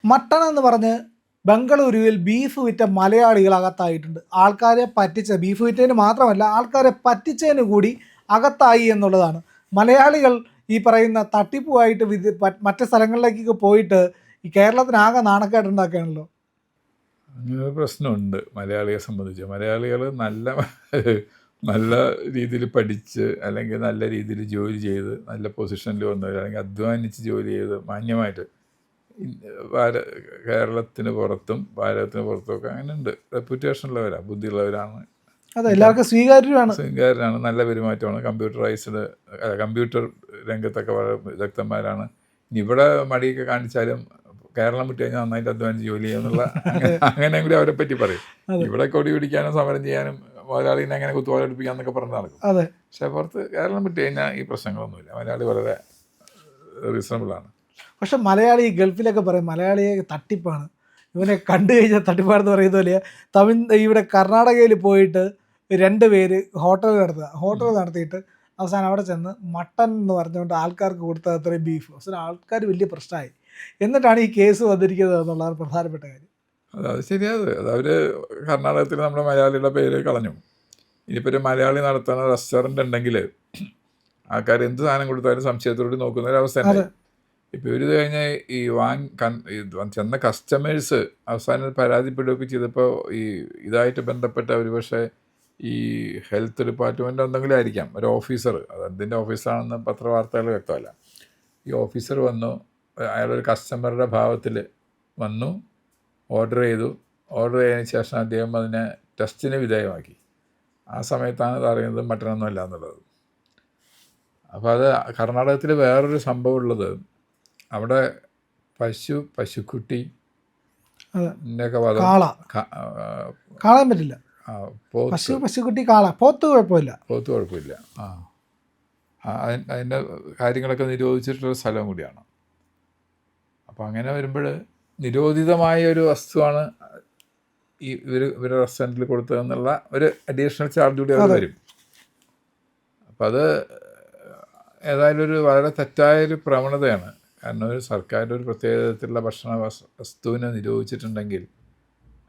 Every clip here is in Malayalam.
മട്ടൺ എന്ന് പറഞ്ഞ് ബംഗളൂരുവിൽ ബീഫ് വിറ്റ മലയാളികൾ അകത്തായിട്ടുണ്ട്. ആൾക്കാരെ പറ്റിച്ച ബീഫ് വിറ്റതിന് മാത്രമല്ല ആൾക്കാരെ പറ്റിച്ചതിന് കൂടി അകത്തായി എന്നുള്ളതാണ്. മലയാളികൾ ഈ പറയുന്ന തട്ടിപ്പുമായിട്ട് മറ്റ് സ്ഥലങ്ങളിലേക്കൊക്കെ പോയിട്ട് ഈ കേരളത്തിനാകെ നാണക്കേടുണ്ടാക്കുകയാണല്ലോ. അങ്ങനൊരു പ്രശ്നമുണ്ട് മലയാളിയെ സംബന്ധിച്ച്. മലയാളികൾ നല്ല രീതിയിൽ പഠിച്ച് അല്ലെങ്കിൽ നല്ല രീതിയിൽ ജോലി ചെയ്ത് നല്ല പൊസിഷനിൽ വന്നവർ അല്ലെങ്കിൽ അധ്വാനിച്ച് ജോലി ചെയ്ത് മാന്യമായിട്ട് കേരളത്തിന് പുറത്തും ഭാരതത്തിന് പുറത്തുമൊക്കെ അങ്ങനെ ഉണ്ട്. റെപ്യൂട്ടേഷനുള്ളവരാണ്, ബുദ്ധിയുള്ളവരാണ്, അതെ, എല്ലാവർക്കും സ്വീകാര്യരാണ്, നല്ല പെരുമാറ്റമാണ്, കമ്പ്യൂട്ടർ രംഗത്തൊക്കെ വളരെ വിദഗ്ധന്മാരാണ്. ഇനി ഇവിടെ മടിയൊക്കെ കാണിച്ചാലും കേരളം വിട്ട് കഴിഞ്ഞാൽ നന്നായിട്ട് അധ്വാനിച്ച് ജോലി ചെയ്യുന്നുള്ള അങ്ങനെ കൂടി അവരെ പറ്റി പറയും. ഇവിടെ കൊടി പിടിക്കാനും സമരം ചെയ്യാനും മുതലാളിനെ അങ്ങനെ കുത്തുവാലെടുപ്പിക്കാന്നൊക്കെ പറഞ്ഞ് നടക്കും. പക്ഷെ പുറത്ത് കേരളം വിട്ട് കഴിഞ്ഞാൽ ഈ പ്രശ്നങ്ങളൊന്നുമില്ല. മലയാളി വളരെ റീസണബിളാണ്. പക്ഷെ മലയാളി ഗൾഫിലൊക്കെ പറയും മലയാളിയെ തട്ടിപ്പാണ്, ഇവനെ കണ്ടു കഴിഞ്ഞാൽ തട്ടിപ്പാണെന്ന് പറയുന്ന പോലെ. ഇവിടെ കർണാടകയിൽ പോയിട്ട് 2 പേര് ഹോട്ടൽ നടത്തിയിട്ട് അവസാനം അവിടെ ചെന്ന് മട്ടൻ എന്ന് പറഞ്ഞുകൊണ്ട് ആൾക്കാർക്ക് കൊടുത്ത അത്രയും ബീഫ് അവസാനം ആൾക്കാർ വലിയ പ്രശ്നമായി. എന്നിട്ടാണ് ഈ കേസ് വന്നിരിക്കുന്നത് എന്നുള്ളതാണ് പ്രധാനപ്പെട്ട കാര്യം. അത് ശരിയാണ്. അവർ കർണാടകത്തിൽ നമ്മുടെ മലയാളിയുടെ പേര് കളഞ്ഞു. ഇനിയിപ്പോൾ ഒരു മലയാളി നടത്തുന്ന റെസ്റ്റോറൻറ്റ് ഉണ്ടെങ്കിൽ ആൾക്കാർ എന്ത് സാധനം കൊടുത്താലും സംശയത്തോട് നോക്കുന്ന ഒരു അവസ്ഥ ഉണ്ട്. ഇപ്പോൾ ഇത് കഴിഞ്ഞ് ഈ ചെന്ന കസ്റ്റമേഴ്സ് അവസാനം പരാതിപ്പെടുകയൊക്കെ ചെയ്തപ്പോൾ ഇതായിട്ട് ബന്ധപ്പെട്ട ഒരുപക്ഷെ ഈ ഹെൽത്ത് ഡിപ്പാർട്ട്മെൻറ്റ് എന്തെങ്കിലും ആയിരിക്കാം, ഒരു ഓഫീസർ, അത് എന്തിൻ്റെ ഓഫീസറാണെന്ന് പത്രവാർത്തകൾ വ്യക്തമല്ല. ഈ ഓഫീസർ വന്നു, അയാളൊരു കസ്റ്റമറുടെ ഭാവത്തിൽ വന്നു, ഓർഡർ ചെയ്തതിന് ശേഷം അദ്ദേഹം അതിനെ ടെസ്റ്റിന് വിധേയമാക്കി. ആ സമയത്താണ് ഇത് അറിയുന്നത് മട്ടനൊന്നും അല്ല എന്നുള്ളത്. അപ്പോൾ അത് കർണാടകത്തിൽ വേറൊരു സംഭവം ഉള്ളത്, അവിടെ പശുക്കുട്ടി കാണാൻ പറ്റില്ല. പശുക്കുട്ടി പോത്ത് കുഴപ്പമില്ല. അതിൻ്റെ കാര്യങ്ങളൊക്കെ നിരോധിച്ചിട്ടുള്ള സ്ഥലം കൂടിയാണ്. അപ്പോൾ അങ്ങനെ വരുമ്പോൾ നിരോധിതമായ ഒരു വസ്തുവാണ് ഇവരുടെ റെസ്റ്റോറൻറ്റിൽ കൊടുത്തതെന്നുള്ള ഒരു അഡീഷണൽ ചാർജ് കൂടി അവർ വരും. അപ്പം അത് ഏതായാലും ഒരു വളരെ തെറ്റായൊരു പ്രവണതയാണ്. കാരണം ഒരു സർക്കാരിൻ്റെ ഒരു പ്രത്യേക തരത്തിലുള്ള ഭക്ഷണ വസ്തുവിനെ നിരോധിച്ചിട്ടുണ്ടെങ്കിൽ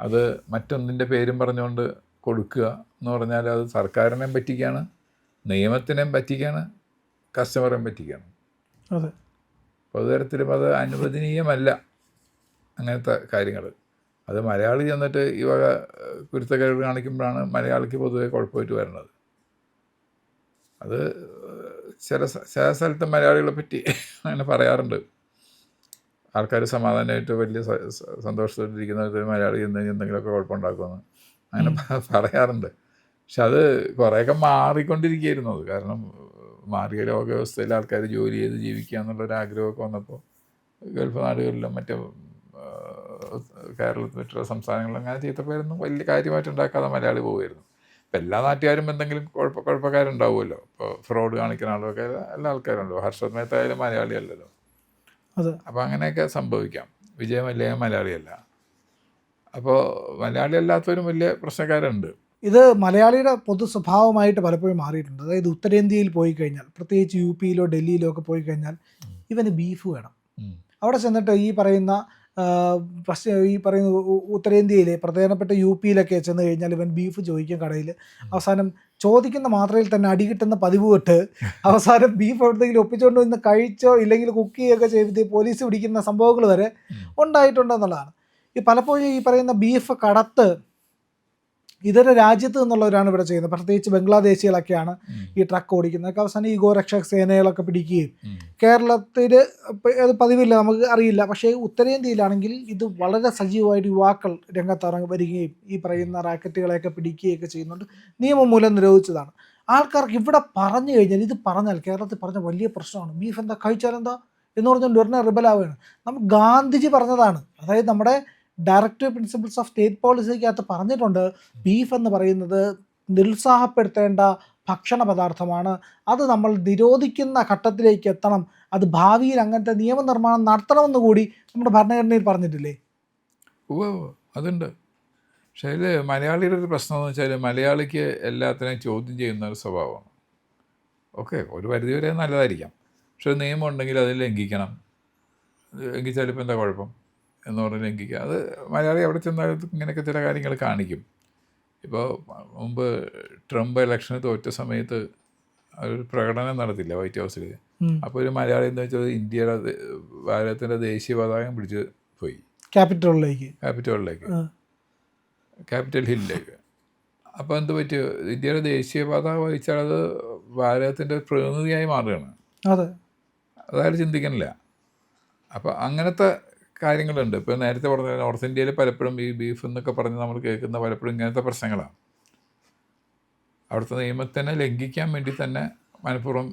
അത് മറ്റൊന്നിൻ്റെ പേരും പറഞ്ഞുകൊണ്ട് കൊടുക്കുക എന്ന് പറഞ്ഞാൽ അത് സർക്കാരിനെയും പറ്റിക്കുകയാണ്, നിയമത്തിനെയും പറ്റിക്കുകയാണ്, കസ്റ്റമറെയും പറ്റിക്കുകയാണ്. പൊതുതരത്തിലും അത് അനുവദനീയമല്ല അങ്ങനത്തെ കാര്യങ്ങൾ. അത് മലയാളി ചെന്നിട്ട് ഈ വക കുരുത്തക്കേട് കാണിക്കുമ്പോഴാണ് മലയാളിക്ക് പൊതുവെ കുഴപ്പമായിട്ട് വരുന്നത്. അത് ചില സ്ഥലത്ത് മലയാളികളെ പറ്റി അങ്ങനെ പറയാറുണ്ട്. ആൾക്കാർ സമാധാനമായിട്ട് വലിയ സന്തോഷത്തോട്ടിരിക്കുന്നവർ മലയാളി എന്തെങ്കിലുമൊക്കെ കുഴപ്പമുണ്ടാക്കുമെന്ന് അങ്ങനെ പറയാറുണ്ട്. പക്ഷെ അത് കുറേയൊക്കെ മാറിക്കൊണ്ടിരിക്കുകയായിരുന്നു. അത് കാരണം മാറിയ ലോകവ്യവസ്ഥയിൽ ആൾക്കാർ ജോലി ചെയ്ത് ജീവിക്കുക എന്നുള്ളൊരാഗ്രഹമൊക്കെ വന്നപ്പോൾ ഗൾഫ് നാടുകളിലും മറ്റു കേരളത്തിൽ മറ്റുള്ള സംസ്ഥാനങ്ങളിലും അങ്ങനെ ചീത്തപ്പേരൊന്നും വലിയ കാര്യമായിട്ട് ഉണ്ടാക്കാതെ മലയാളി പോകുമായിരുന്നു. ഇപ്പം എല്ലാ നാട്ടുകാരും എന്തെങ്കിലും കുഴപ്പക്കാരുണ്ടാവുമല്ലോ. ഇപ്പോൾ ഫ്രോഡ് കാണിക്കുന്ന ആളുമൊക്കെ എല്ലാ ആൾക്കാരുണ്ടോ. ഹർഷദ് മേത്ത ആയാലും മലയാളി അല്ലല്ലോ. അപ്പോൾ അങ്ങനെയൊക്കെ സംഭവിക്കാം. വിജയ് മല്യ മലയാളിയല്ല. അപ്പോൾ മലയാളി അല്ലാത്തവരും വലിയ പ്രശ്നക്കാരുണ്ട്. ഇത് മലയാളിയുടെ പൊതു സ്വഭാവമായിട്ട് പലപ്പോഴും മാറിയിട്ടുണ്ട്. അതായത് ഉത്തരേന്ത്യയിൽ പോയി കഴിഞ്ഞാൽ, പ്രത്യേകിച്ച് യുപിയിലോ ഡൽഹിയിലോ ഒക്കെ പോയി കഴിഞ്ഞാൽ ഇവന് ബീഫ് വേണം. അവിടെ ചെന്നിട്ട് ഈ പറയുന്ന ഉത്തരേന്ത്യയിലെ പ്രധാനപ്പെട്ട യുപിയിലൊക്കെ ചെന്ന് കഴിഞ്ഞാൽ ഇവൻ ബീഫ് ചോദിക്കും കടയിൽ. അവസാനം ചോദിക്കുന്ന മാത്രയിൽ തന്നെ അടി കിട്ടുന്ന പതിവ് തൊട്ട് അവസാനം ബീഫ് എവിടെയെങ്കിലും ഒപ്പിച്ചുകൊണ്ട് വന്ന് കഴിച്ചോ ഇല്ലെങ്കിൽ കുക്ക് ചെയ്യുകയൊക്കെ ചെയ്ത് പോലീസ് പിടിക്കുന്ന സംഭവങ്ങൾ വരെ ഉണ്ടായിട്ടുണ്ടെന്നുള്ളതാണ്. ഈ പലപ്പോഴും ഈ പറയുന്ന ബീഫ് കടത്ത് ഇതര രാജ്യത്ത് നിന്നുള്ളവരാണ് ഇവിടെ ചെയ്യുന്നത്. പ്രത്യേകിച്ച് ബംഗ്ലാദേശികളൊക്കെയാണ് ഈ ട്രക്ക് ഓടിക്കുന്നത്. അവസാനം ഈ ഗോരക്ഷക സേനകളൊക്കെ പിടിക്കുകയും കേരളത്തിൽ അത് പതിവില്ല, നമുക്ക് അറിയില്ല. പക്ഷേ ഉത്തരേന്ത്യയിലാണെങ്കിൽ ഇത് വളരെ സജീവമായിട്ട് യുവാക്കൾ രംഗത്തിറങ്ങി വരികയും ഈ പറയുന്ന റാക്കറ്റുകളെയൊക്കെ പിടിക്കുകയൊക്കെ ചെയ്യുന്നുണ്ട്. നിയമം മൂലം നിരോധിച്ചതാണ്. ആൾക്കാർക്ക് ഇവിടെ പറഞ്ഞു കഴിഞ്ഞാൽ, ഇത് പറഞ്ഞാൽ കേരളത്തിൽ പറഞ്ഞ വലിയ പ്രശ്നമാണ്. ബീഫ് എന്താ കഴിച്ചാലെന്താ എന്ന് പറഞ്ഞുകൊണ്ട് ഉടനെ റിബലാവുകയാണ്. നമുക്ക് ഗാന്ധിജി പറഞ്ഞതാണ്. അതായത് നമ്മുടെ ഡയറക്റ്റീവ് പ്രിൻസിപ്പിൾസ് ഓഫ് സ്റ്റേറ്റ് പോളിസിക്കകത്ത് പറഞ്ഞിട്ടുണ്ട്, ബീഫ് എന്ന് പറയുന്നത് നിരുത്സാഹപ്പെടുത്തേണ്ട ഭക്ഷണ പദാർത്ഥമാണ്. അത് നമ്മൾ നിരോധിക്കുന്ന ഘട്ടത്തിലേക്ക് എത്തണം. അത് ഭാവിയിൽ അങ്ങനത്തെ നിയമനിർമ്മാണം നടത്തണമെന്ന് കൂടി നമ്മുടെ ഭരണഘടനയിൽ പറഞ്ഞിട്ടില്ലേ? അതുണ്ട്. പക്ഷേ അതിൽ മലയാളിയുടെ ഒരു പ്രശ്നം എന്ന് വെച്ചാൽ മലയാളിക്ക് എല്ലാത്തിനെയും ചോദ്യം ചെയ്യുന്ന ഒരു സ്വഭാവമാണ്. ഓക്കെ, ഒരു പരിധിവരെ നല്ലതായിരിക്കാം. പക്ഷെ ഒരു നിയമം ഉണ്ടെങ്കിൽ അതിൽ ലംഘിക്കണം. ലംഘിച്ചാൽ ഇപ്പോൾ എന്താ കുഴപ്പം? എന്ന് പറഞ്ഞ് ലംഘിക്കുക. അത് മലയാളി അവിടെ ചെന്നാൽ ഇങ്ങനെയൊക്കെ ചില കാര്യങ്ങൾ കാണിക്കും. ഇപ്പോൾ മുമ്പ് ട്രംപ് ഇലക്ഷന് തോറ്റ സമയത്ത് ഒരു പ്രകടനം നടത്തില്ല വൈറ്റ് ഹൗസിൽ. അപ്പോൾ ഒരു മലയാളി എന്ന് വെച്ചാൽ ഇന്ത്യയുടെ ഭാരതത്തിൻ്റെ ദേശീയ പതാകം പിടിച്ച് പോയി ക്യാപിറ്റൽ ഹില്ലിലേക്ക്. അപ്പോൾ എന്ത് പറ്റും, ഇന്ത്യയുടെ ദേശീയ പതാക വഹിച്ചാൽ അത് ഭാരതത്തിൻ്റെ പ്രതിനിധിയായി മാറുകയാണ്. അതായത് ചിന്തിക്കുന്നില്ല. അപ്പോൾ അങ്ങനത്തെ കാര്യങ്ങളുണ്ട്. ഇപ്പോൾ നേരത്തെ പറഞ്ഞ നോർത്ത് ഇന്ത്യയിൽ പലപ്പോഴും ഈ ബീഫ് എന്നൊക്കെ പറഞ്ഞ് നമ്മൾ കേൾക്കുന്ന പലപ്പോഴും ഇങ്ങനത്തെ പ്രശ്നങ്ങളാണ്. അവിടുത്തെ നിയമത്തിനെ ലംഘിക്കാൻ വേണ്ടി തന്നെ മനഃപൂർവ്വം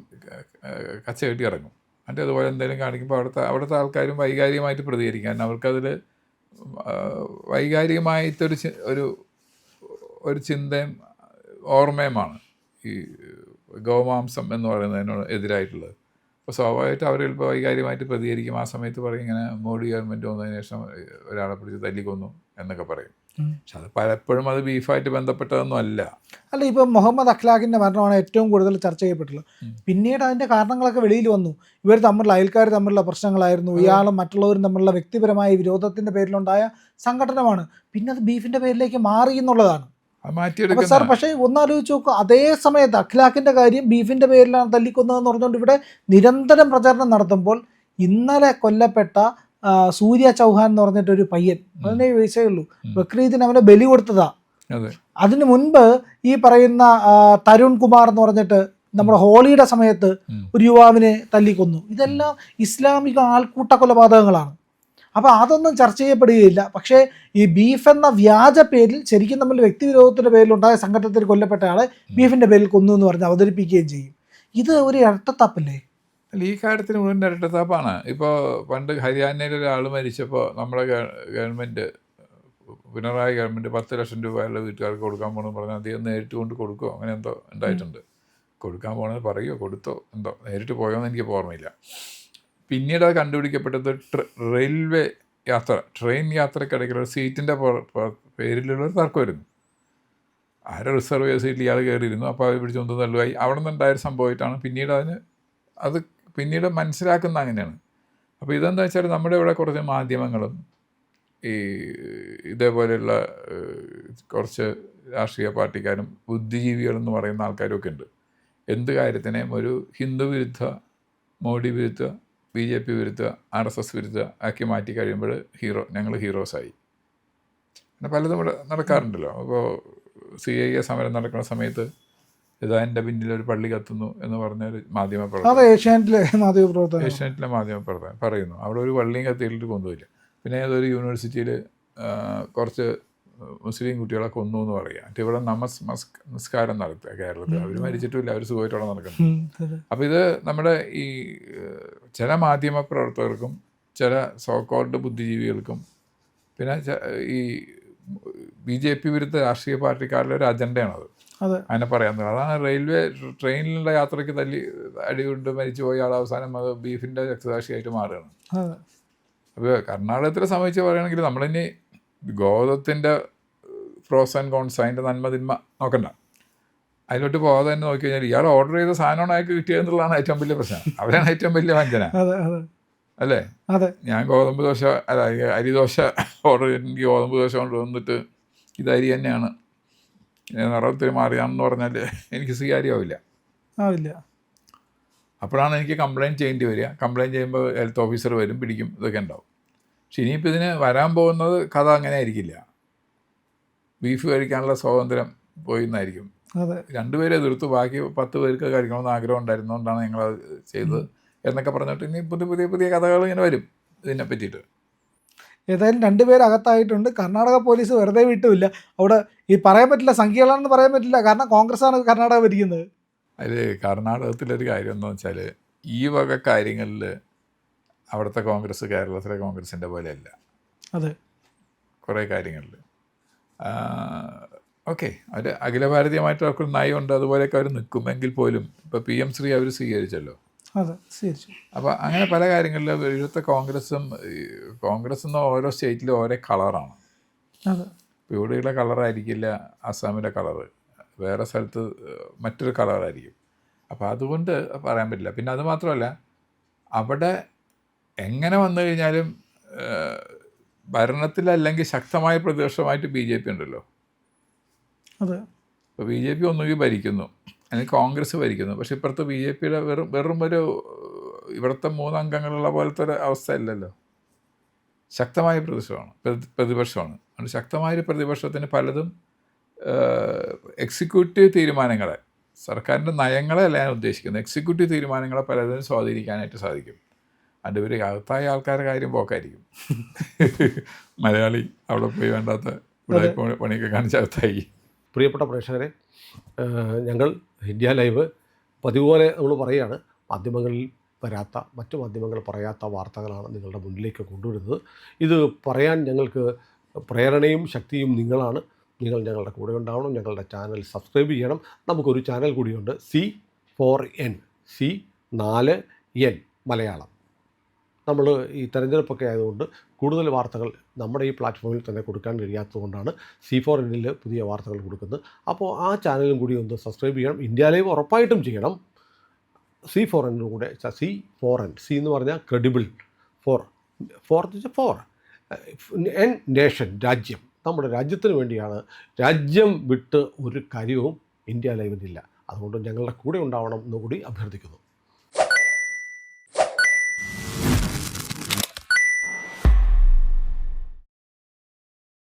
കച്ച കെട്ടി ഇറങ്ങും. എന്നിട്ട് അതുപോലെ എന്തെങ്കിലും കാണിക്കുമ്പോൾ അവിടുത്തെ ആൾക്കാരും വൈകാരികമായിട്ട് പ്രതികരിക്കും. കാരണം അവർക്കതിൽ വൈകാരികമായിട്ടൊരു ഒരു ചിന്തയും ഓർമ്മയുമാണ് ഈ ഗോമാംസം എന്ന് പറയുന്നതിനോട് എതിരായിട്ടുള്ളത്. അപ്പോൾ സ്വാഭാവികമായിട്ട് അവർ ചിലപ്പോൾ വൈകാരികമായിട്ട് പ്രതികരിക്കും. ആ സമയത്ത് പറയും ഇങ്ങനെ മോഡി ഗവൺമെൻറ് വന്നതിന് ശേഷം ഒരാളെ പിടിച്ച് തല്ലിക്കൊന്നു എന്നൊക്കെ പറയും. പക്ഷെ അത് പലപ്പോഴും അത് ബീഫായിട്ട് ബന്ധപ്പെട്ടതൊന്നും അല്ല. ഇപ്പം മുഹമ്മദ് അഖ്ലാഖിൻ്റെ മരണമാണ് ഏറ്റവും കൂടുതൽ ചർച്ച ചെയ്യപ്പെട്ടുള്ളത്. പിന്നീട് അതിൻ്റെ കാരണങ്ങളൊക്കെ വെളിയിൽ വന്നു. ഇവർ തമ്മിലുള്ള അയൽക്കാർ തമ്മിലുള്ള പ്രശ്നങ്ങളായിരുന്നു, ഇയാളും മറ്റുള്ളവരും തമ്മിലുള്ള വ്യക്തിപരമായ വിരോധത്തിൻ്റെ പേരിലുണ്ടായ സംഘടനമാണ്. പിന്നെ അത് ബീഫിൻ്റെ പേരിലേക്ക് മാറി എന്നുള്ളതാണ്. സാർ പക്ഷേ ഒന്നാലോചിച്ച് നോക്കുക, അതേ സമയത്ത് അഖ്ലാഖിൻ്റെ കാര്യം ബീഫിൻ്റെ പേരിലാണ് തല്ലിക്കൊന്നതെന്ന് പറഞ്ഞുകൊണ്ട് ഇവിടെ നിരന്തരം പ്രചാരണം നടത്തുമ്പോൾ ഇന്നലെ കൊല്ലപ്പെട്ട സൂര്യ ചൗഹാൻ എന്ന് പറഞ്ഞിട്ടൊരു പയ്യൻ, 17 വയസ്സേ ഉള്ളൂ, ബക്രീദിന് അവനെ ബലി കൊടുത്തതാ. അതിനു മുൻപ് ഈ പറയുന്ന തരുൺ കുമാർ എന്ന് പറഞ്ഞിട്ട് നമ്മുടെ ഹോളിയുടെ സമയത്ത് ഒരു യുവാവിനെ തല്ലിക്കൊന്നു. ഇതെല്ലാം ഇസ്ലാമിക ആൾക്കൂട്ട കൊലപാതകങ്ങളാണ്. അപ്പോൾ അതൊന്നും ചർച്ച ചെയ്യപ്പെടുകയില്ല. പക്ഷേ ഈ ബീഫ് എന്ന വ്യാജ പേരിൽ ശരിക്കും നമ്മൾ വ്യക്തിവിരോധത്തിൻ്റെ പേരിലുണ്ടായ സംഘട്ടനത്തിൽ കൊല്ലപ്പെട്ട ആളെ ബീഫിൻ്റെ പേരിൽ കൊന്നു എന്ന് പറഞ്ഞ് അവതരിപ്പിക്കുകയും ചെയ്യും. ഇത് ഒരു ഇരട്ടത്താപ്പല്ലേ? അല്ല, ഈ കാര്യത്തിന് മുഴുവൻ ഇരട്ടത്താപ്പാണ്. ഇപ്പോൾ പണ്ട് ഹരിയാനയിൽ ഒരാൾ മരിച്ചപ്പോൾ നമ്മുടെ ഗവൺമെൻറ്, പിണറായി ഗവൺമെൻറ് 10 ലക്ഷം രൂപ അയാളുടെ വീട്ടുകാർക്ക് കൊടുക്കാൻ പോകണമെന്ന് പറഞ്ഞാൽ അദ്ദേഹം നേരിട്ട് കൊണ്ട് കൊടുക്കുമോ അങ്ങനെ എന്തോ ഉണ്ടായിട്ടുണ്ട്. കൊടുക്കാൻ പോകണമെന്ന് പറയുമോ കൊടുത്തോ എന്തോ, നേരിട്ട് പോയോന്ന് എനിക്ക് ഓർമ്മയില്ല. പിന്നീട് അത് കണ്ടുപിടിക്കപ്പെട്ടത് റെയിൽവേ യാത്ര, ട്രെയിൻ യാത്രക്കിടയ്ക്കുള്ള സീറ്റിൻ്റെ പേരിലുള്ളൊരു തർക്കമായിരുന്നു. ആരോ റിസർവ് ചെയ്ത സീറ്റിൽ ഇയാൾ കയറിയിരുന്നു. അപ്പോൾ അത് പിടിച്ചുകൊണ്ട് തള്ളുമായി. അവിടെ നിന്നുണ്ടായൊരു സംഭവമായിട്ടാണ് പിന്നീട് അത് പിന്നീട് മനസ്സിലാക്കുന്ന അങ്ങനെയാണ്. അപ്പോൾ ഇതെന്താ വെച്ചാൽ നമ്മുടെ ഇവിടെ കുറച്ച് മാധ്യമങ്ങളും ഈ ഇതേപോലെയുള്ള കുറച്ച് രാഷ്ട്രീയ പാർട്ടിക്കാരും ബുദ്ധിജീവികളെന്ന് പറയുന്ന ആൾക്കാരൊക്കെ ഉണ്ട്. എന്ത് കാര്യത്തിനെയും ഒരു ഹിന്ദു വിരുദ്ധ, മോഡി വിരുദ്ധ, BJP വിരുദ്ധ, RSS വിരുദ്ധ ആക്കി മാറ്റി കഴിയുമ്പോൾ ഞങ്ങൾ ഹീറോസായി. പിന്നെ പലതും ഇവിടെ നടക്കാറുണ്ടല്ലോ. അപ്പോൾ CIA സമരം നടക്കുന്ന സമയത്ത് ഇതാ എൻ്റെ പിന്നിൽ ഒരു പള്ളി കത്തുന്നു എന്ന് പറഞ്ഞൊരു മാധ്യമപ്രവർത്തകൻ, ഏഷ്യാനെറ്റിലെ മാധ്യമപ്രവർത്തകൻ പറയുന്നു അവിടെ ഒരു പള്ളിയും കത്തിയിട്ട് കൊണ്ടുപോയില്ല. പിന്നെ ഏതൊരു യൂണിവേഴ്സിറ്റിയിൽ കുറച്ച് മുസ്ലിം കുട്ടികളെ കൊന്നു എന്ന് പറയുക. എന്നിട്ട് ഇവിടെ നമസ്കാരം നടത്തുക കേരളത്തിൽ. അവർ മരിച്ചിട്ടില്ല, അവർ സുഖമായിട്ടവിടെ നടക്കുന്നു. അപ്പോൾ ഇത് നമ്മുടെ ഈ ചില മാധ്യമപ്രവർത്തകർക്കും ചില സോക്കോൾഡ് ബുദ്ധിജീവികൾക്കും പിന്നെ ഈ BJP വിരുദ്ധ രാഷ്ട്രീയ പാർട്ടിക്കാരുടെ ഒരു അജണ്ടയാണത്. അതിനെ പറയാൻ അതാണ് റെയിൽവേ ട്രെയിനിലുള്ള യാത്രയ്ക്ക് അടികൊണ്ട് മരിച്ചു പോയ ആൾ അവസാനം അത് ബീഫിൻ്റെ രക്തസാക്ഷിയായിട്ട് മാറുകയാണ്. അപ്പോൾ കർണാടകത്തിലെ സംബന്ധിച്ച് പറയുകയാണെങ്കിൽ നമ്മളിനി ഗോതത്തിൻ്റെ പ്രോസ് ആൻഡ് കോൺസ്, അതിൻ്റെ നന്മ തിന്മ നോക്കണ്ട, അതിലോട്ട് പോകാതെ തന്നെ നോക്കി കഴിഞ്ഞാൽ ഇയാൾ ഓർഡർ ചെയ്ത സാധനമാണ് അയാൾക്ക് കിട്ടിയതെന്നുള്ളതാണ് ഏറ്റവും വലിയ പ്രശ്നം. അവരാണ് ഏറ്റവും വലിയ വഞ്ചന അല്ലേ? ഞാൻ ഗോതമ്പ് ദോശ അല്ല അരിദോശ ഓർഡർ ചെയ്തിട്ട് ഗോതമ്പ് ദോശ കൊണ്ട് വന്നിട്ട് ഇത് അരി തന്നെയാണ്, നിറത്തിൽ മാറിയാണെന്ന് പറഞ്ഞാൽ എനിക്ക് സ്വീകാര്യമാവില്ല. അപ്പോഴാണ് എനിക്ക് കംപ്ലയിൻറ്റ് ചെയ്യേണ്ടി വരിക. കംപ്ലയിൻറ്റ് ചെയ്യുമ്പോൾ ഹെൽത്ത് ഓഫീസർ വരും, പിടിക്കും, ഇതൊക്കെ ഉണ്ടാവും. പക്ഷെ ഇനിയിപ്പോൾ ഇതിന് വരാൻ പോകുന്നത് കഥ അങ്ങനെ ആയിരിക്കില്ല. ബീഫ് കഴിക്കാനുള്ള സ്വാതന്ത്ര്യം പോയി എന്നായിരിക്കും. 2 പേരെ എതിർത്തു, ബാക്കി 10 പേർക്ക് കഴിക്കണമെന്ന് ആഗ്രഹം ഉണ്ടായിരുന്നുകൊണ്ടാണ് ഞങ്ങളത് ചെയ്തത് എന്നൊക്കെ പറഞ്ഞിട്ട് ഇനി പുതിയ കഥകൾ ഇങ്ങനെ വരും ഇതിനെ പറ്റിയിട്ട്. ഏതായാലും 2 പേര് അകത്തായിട്ടുണ്ട്. കർണാടക പോലീസ് വെറുതെ വിട്ടുമില്ല. അവിടെ ഈ പറയാൻ പറ്റില്ല, സംഖ്യകളാണെന്ന് പറയാൻ പറ്റില്ല, കാരണം കോൺഗ്രസ്സാണ് കർണാടക ഭരിക്കുന്നത്. അതിൽ കർണാടകത്തിലൊരു കാര്യം എന്താണെന്ന് വെച്ചാൽ ഈ വക കാര്യങ്ങളിൽ അവിടുത്തെ കോൺഗ്രസ് കേരളത്തിലെ കോൺഗ്രസിൻ്റെ പോലെയല്ല. കുറേ കാര്യങ്ങളിൽ ഓക്കെ അവർ അഖില ഭാരതീയമായിട്ട് അവർക്കൊരു നയമുണ്ട്, അതുപോലെയൊക്കെ അവർ നിൽക്കുമെങ്കിൽ പോലും ഇപ്പോൾ PM ശ്രീ അവർ സ്വീകരിച്ചല്ലോ. അപ്പോൾ അങ്ങനെ പല കാര്യങ്ങളിൽ ഇവിടുത്തെ കോൺഗ്രസ് എന്ന ഓരോ സ്റ്റേറ്റിലും ഓരോ കളറാണ്. ഇവിടെയുള്ള കളറായിരിക്കില്ല അസ്സാമിലെ കളറ്, വേറെ സ്ഥലത്ത് മറ്റൊരു കളറായിരിക്കും. അപ്പോൾ അതുകൊണ്ട് പറയാൻ പറ്റില്ല. പിന്നെ അതുമാത്രമല്ല, അവിടെ എങ്ങനെ വന്നു കഴിഞ്ഞാലും ഭരണത്തിലല്ലെങ്കിൽ ശക്തമായ പ്രതിപക്ഷമായിട്ട് BJP ഉണ്ടല്ലോ. അതെ. ഇപ്പോൾ BJP ഒന്നുകിൽ ഭരിക്കുന്നു അല്ലെങ്കിൽ കോൺഗ്രസ് ഭരിക്കുന്നു. പക്ഷെ ഇപ്പുറത്ത് BJPയുടെ വെറും ഒരു ഇവിടുത്തെ 3 അംഗങ്ങളുള്ള പോലത്തെ ഒരു അവസ്ഥയല്ലല്ലോ. ശക്തമായ പ്രതിപക്ഷമാണ്. അതുകൊണ്ട് ശക്തമായൊരു പ്രതിപക്ഷത്തിന് പലതും എക്സിക്യൂട്ടീവ് തീരുമാനങ്ങളെ, സർക്കാരിൻ്റെ നയങ്ങളെയല്ല ഞാൻ ഉദ്ദേശിക്കുന്നത്, എക്സിക്യൂട്ടീവ് തീരുമാനങ്ങളെ പലതിനും സ്വാധീനിക്കാനായിട്ട് സാധിക്കും. അതിൻ്റെ ഒരു അകത്തായ ആൾക്കാരുടെ കാര്യം പോക്കായിരിക്കും. മലയാളി അവിടെ പോയി വേണ്ടാത്ത പണിയൊക്കെ കാണിച്ചകത്തായി. പ്രിയപ്പെട്ട പ്രേക്ഷകരെ, ഞങ്ങൾ ഇന്ത്യ ലൈവ് പതിവ് പോലെ നമ്മൾ പറയുകയാണ്, മാധ്യമങ്ങളിൽ വരാത്ത, മറ്റു മാധ്യമങ്ങൾ പറയാത്ത വാർത്തകളാണ് നിങ്ങളുടെ മുന്നിലേക്ക് കൊണ്ടുവരുന്നത്. ഇത് പറയാൻ ഞങ്ങൾക്ക് പ്രേരണയും ശക്തിയും നിങ്ങളാണ്. നിങ്ങൾ ഞങ്ങളുടെ കൂടെ ഉണ്ടാവണം. ഞങ്ങളുടെ ചാനൽ സബ്സ്ക്രൈബ് ചെയ്യണം. നമുക്കൊരു ചാനൽ കൂടിയുണ്ട്, C4N, C4N മലയാളം. നമ്മൾ ഈ തെരഞ്ഞെടുപ്പൊക്കെ ആയതുകൊണ്ട് കൂടുതൽ വാർത്തകൾ നമ്മുടെ ഈ പ്ലാറ്റ്ഫോമിൽ തന്നെ കൊടുക്കാൻ കഴിയാത്തതുകൊണ്ടാണ് C4Nൽ പുതിയ വാർത്തകൾ കൊടുക്കുന്നത്. അപ്പോൾ ആ ചാനലും കൂടി ഒന്ന് സബ്സ്ക്രൈബ് ചെയ്യണം. ഇന്ത്യ ലൈവ് ഉറപ്പായിട്ടും ചെയ്യണം. C4N കൂടെ, C4N, C എന്ന് പറഞ്ഞാൽ ക്രെഡിബിൾ, ഫോർ എൻ നേഷൻ, രാജ്യം. നമ്മുടെ രാജ്യത്തിന് വേണ്ടിയാണ്. രാജ്യം വിട്ട് ഒരു കാര്യവും ഇന്ത്യ ലൈവിനില്ല. അതുകൊണ്ട് ഞങ്ങളുടെ കൂടെ ഉണ്ടാവണം എന്നുകൂടി അഭ്യർത്ഥിക്കുന്നു.